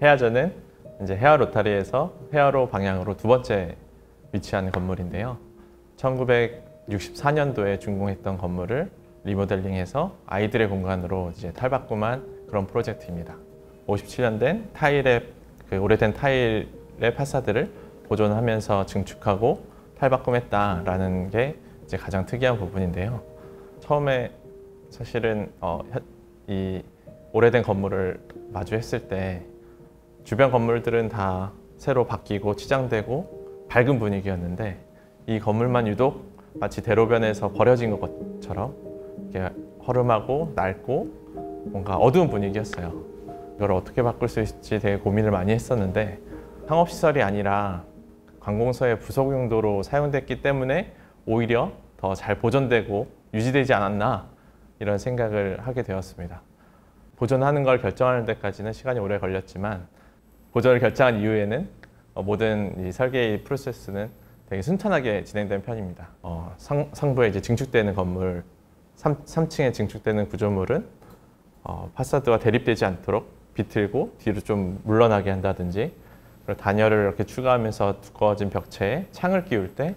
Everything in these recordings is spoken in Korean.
해야전은 이제 해화 로타리에서 해화로 방향으로 두 번째 위치한 건물인데요. 1964년도에 준공했던 건물을 리모델링해서 아이들의 공간으로 이제 탈바꿈한 그런 프로젝트입니다. 57년 된 타일의 오래된 타일의 파사드를 보존하면서 증축하고 탈바꿈했다라는 게 이제 가장 특이한 부분인데요. 처음에 사실은 이 오래된 건물을 마주했을 때 주변 건물들은 다 새로 바뀌고 치장되고 밝은 분위기였는데 이 건물만 유독 마치 대로변에서 버려진 것처럼 이렇게 허름하고 낡고 뭔가 어두운 분위기였어요. 이걸 어떻게 바꿀 수 있을지 되게 고민을 많이 했었는데 상업시설이 아니라 관공서의 부속 용도로 사용됐기 때문에 오히려 더 잘 보존되고 유지되지 않았나 이런 생각을 하게 되었습니다. 보존하는 걸 결정하는 데까지는 시간이 오래 걸렸지만 보존을 결정한 이후에는 모든 이 설계 프로세스는 되게 순탄하게 진행된 편입니다. 상부에 이제 증축되는 건물, 3층에 증축되는 구조물은 파사드와 대립되지 않도록 비틀고 뒤로 좀 물러나게 한다든지, 그리고 단열을 이렇게 추가하면서 두꺼워진 벽체에 창을 끼울 때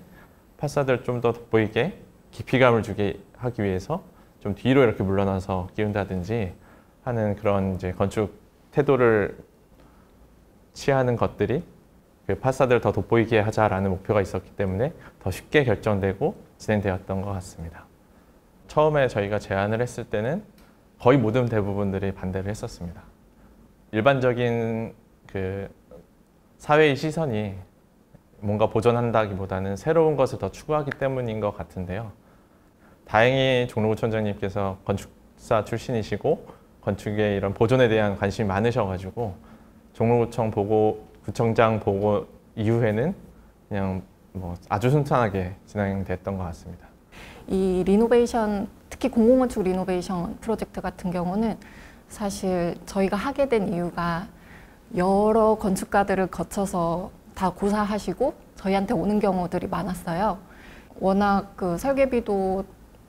파사드를 좀 더 돋보이게 깊이감을 주게 하기 위해서 좀 뒤로 이렇게 물러나서 끼운다든지 하는 그런 이제 건축 태도를 취하는 것들이 그 파사드를 더 돋보이게 하자라는 목표가 있었기 때문에 더 쉽게 결정되고 진행되었던 것 같습니다. 처음에 저희가 제안을 했을 때는 거의 모든 대부분들이 반대를 했었습니다. 일반적인 그 사회의 시선이 뭔가 보존한다기보다는 새로운 것을 더 추구하기 때문인 것 같은데요. 다행히 종로구청장님께서 건축사 출신이시고 건축의 이런 보존에 대한 관심이 많으셔가지고 종로구청 보고 구청장 보고 이후에는 그냥 뭐 아주 순탄하게 진행됐던 것 같습니다. 이 리노베이션, 특히 공공건축 리노베이션 프로젝트 같은 경우는 사실 저희가 하게 된 이유가 여러 건축가들을 거쳐서 다 고사하시고 저희한테 오는 경우들이 많았어요. 워낙 그 설계비도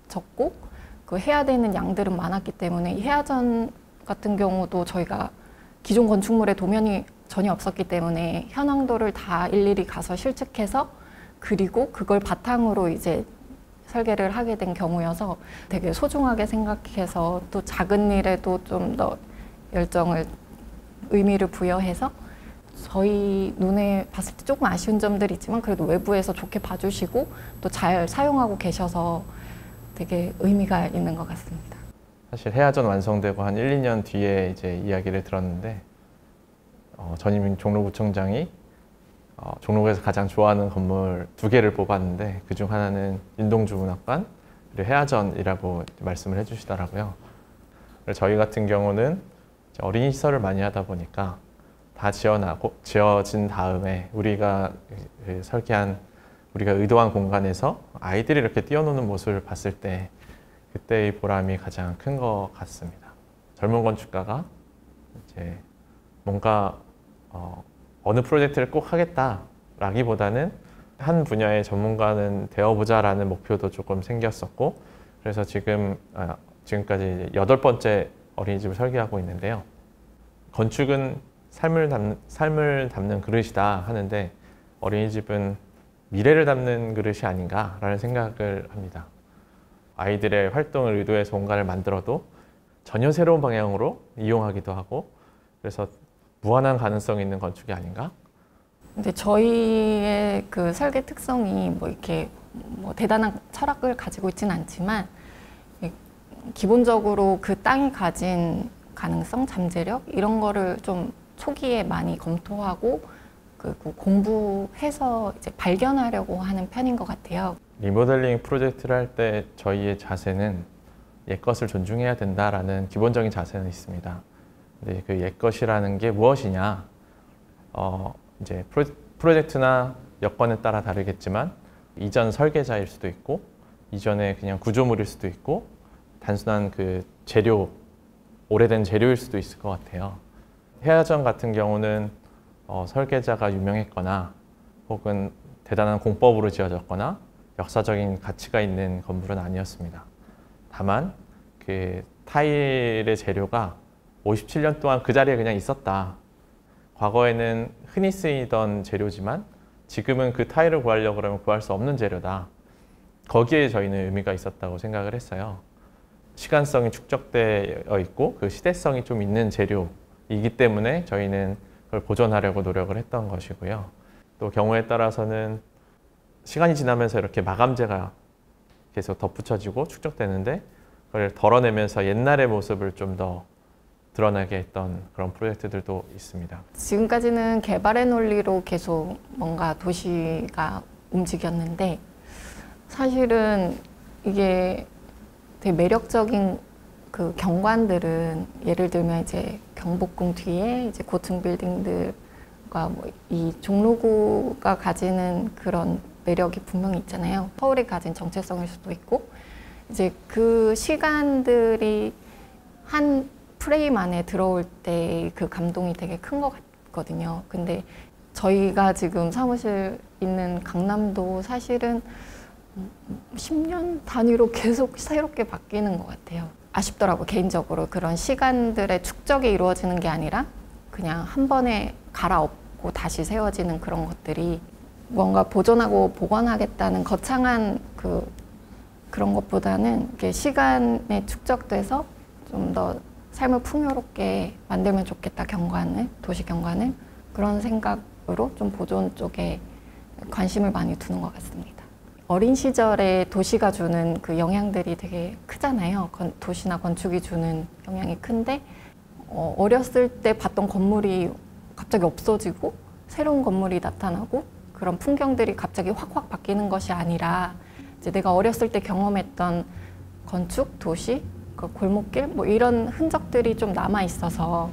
적고 그 해야 되는 양들은 많았기 때문에 이 해야전 같은 경우도 저희가 기존 건축물의 도면이 전혀 없었기 때문에 현황도를 다 일일이 가서 실측해서 그리고 그걸 바탕으로 이제 설계를 하게 된 경우여서 되게 소중하게 생각해서 또 작은 일에도 좀 더 열정을, 의미를 부여해서 저희 눈에 봤을 때 조금 아쉬운 점들이 있지만 그래도 외부에서 좋게 봐주시고 또 잘 사용하고 계셔서 되게 의미가 있는 것 같습니다. 사실 해야전 완성되고 한 1, 2년 뒤에 이제 이야기를 들었는데 전임 종로구청장이 종로구에서 가장 좋아하는 건물 2개를 뽑았는데 그중 하나는 인동주문학관 그리고 해야전이라고 말씀을 해주시더라고요. 그래서 저희 같은 경우는 어린이 시설을 많이 하다 보니까 다 지어진 다음에 우리가 설계한, 우리가 의도한 공간에서 아이들이 이렇게 뛰어노는 모습을 봤을 때 그때의 보람이 가장 큰 것 같습니다. 젊은 건축가가 이제 뭔가 어느 프로젝트를 꼭 하겠다라기보다는 한 분야의 전문가는 되어보자라는 목표도 조금 생겼었고, 그래서 지금까지 8번째 어린이집을 설계하고 있는데요. 건축은 삶을 담는 그릇이다 하는데 어린이집은 미래를 담는 그릇이 아닌가라는 생각을 합니다. 아이들의 활동을 의도해서 공간을 만들어도 전혀 새로운 방향으로 이용하기도 하고, 그래서 무한한 가능성이 있는 건축이 아닌가? 근데 저희의 그 설계 특성이 뭐 이렇게 대단한 철학을 가지고 있지는 않지만 기본적으로 그 땅이 가진 가능성, 잠재력 이런 거를 좀 초기에 많이 검토하고 그리고 공부해서 이제 발견하려고 하는 편인 것 같아요. 리모델링 프로젝트를 할 때 저희의 자세는 옛것을 존중해야 된다라는 기본적인 자세는 있습니다. 근데 그 옛것이라는 게 무엇이냐? 이제 프로젝트나 여건에 따라 다르겠지만 이전 설계자일 수도 있고 이전에 그냥 구조물일 수도 있고 단순한 그 재료, 오래된 재료일 수도 있을 것 같아요. 해야전 같은 경우는 설계자가 유명했거나 혹은 대단한 공법으로 지어졌거나 역사적인 가치가 있는 건물은 아니었습니다. 다만 그 타일의 재료가 57년 동안 그 자리에 그냥 있었다. 과거에는 흔히 쓰이던 재료지만 지금은 그 타일을 구하려고 그러면 구할 수 없는 재료다. 거기에 저희는 의미가 있었다고 생각을 했어요. 시간성이 축적되어 있고 그 시대성이 좀 있는 재료이기 때문에 저희는 그걸 보존하려고 노력을 했던 것이고요. 또 경우에 따라서는 시간이 지나면서 이렇게 마감재가 계속 덧붙여지고 축적되는데 그걸 덜어내면서 옛날의 모습을 좀 더 드러나게 했던 그런 프로젝트들도 있습니다. 지금까지는 개발의 논리로 계속 뭔가 도시가 움직였는데 사실은 이게 되게 매력적인 그 경관들은 예를 들면 이제 경복궁 뒤에 이제 고층 빌딩들과 뭐 이 종로구가 가지는 그런 매력이 분명히 있잖아요. 서울이 가진 정체성일 수도 있고 이제 그 시간들이 한 프레임 안에 들어올 때 그 감동이 되게 큰 것 같거든요. 근데 저희가 지금 사무실 있는 강남도 사실은 10년 단위로 계속 새롭게 바뀌는 것 같아요. 아쉽더라고요, 개인적으로. 그런 시간들의 축적이 이루어지는 게 아니라 그냥 한 번에 갈아엎고 다시 세워지는 그런 것들이 뭔가 보존하고 보관하겠다는 거창한 그런 것보다는 이게 시간에 축적돼서 좀 더 삶을 풍요롭게 만들면 좋겠다, 경관을, 도시 경관을. 그런 생각으로 좀 보존 쪽에 관심을 많이 두는 것 같습니다. 어린 시절에 도시가 주는 그 영향들이 되게 크잖아요. 도시나 건축이 주는 영향이 큰데 어렸을 때 봤던 건물이 갑자기 없어지고 새로운 건물이 나타나고 그런 풍경들이 갑자기 확확 바뀌는 것이 아니라 이제 내가 어렸을 때 경험했던 건축, 도시, 그 골목길 뭐 이런 흔적들이 좀 남아 있어서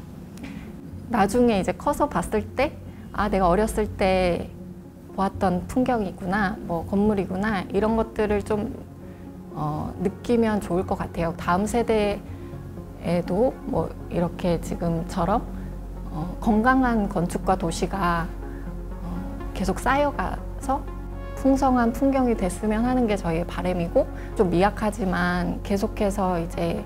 나중에 이제 커서 봤을 때 아, 내가 어렸을 때 보았던 풍경이구나, 뭐 건물이구나 이런 것들을 좀 느끼면 좋을 것 같아요. 다음 세대에도 뭐 이렇게 지금처럼 건강한 건축과 도시가 계속 쌓여가서 풍성한 풍경이 됐으면 하는 게 저희의 바람이고 좀 미약하지만 계속해서 이제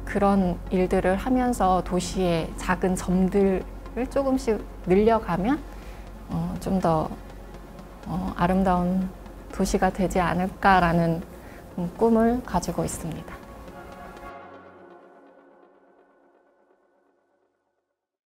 그런 일들을 하면서 도시의 작은 점들을 조금씩 늘려가면 좀 더 아름다운 도시가 되지 않을까라는 꿈을 가지고 있습니다.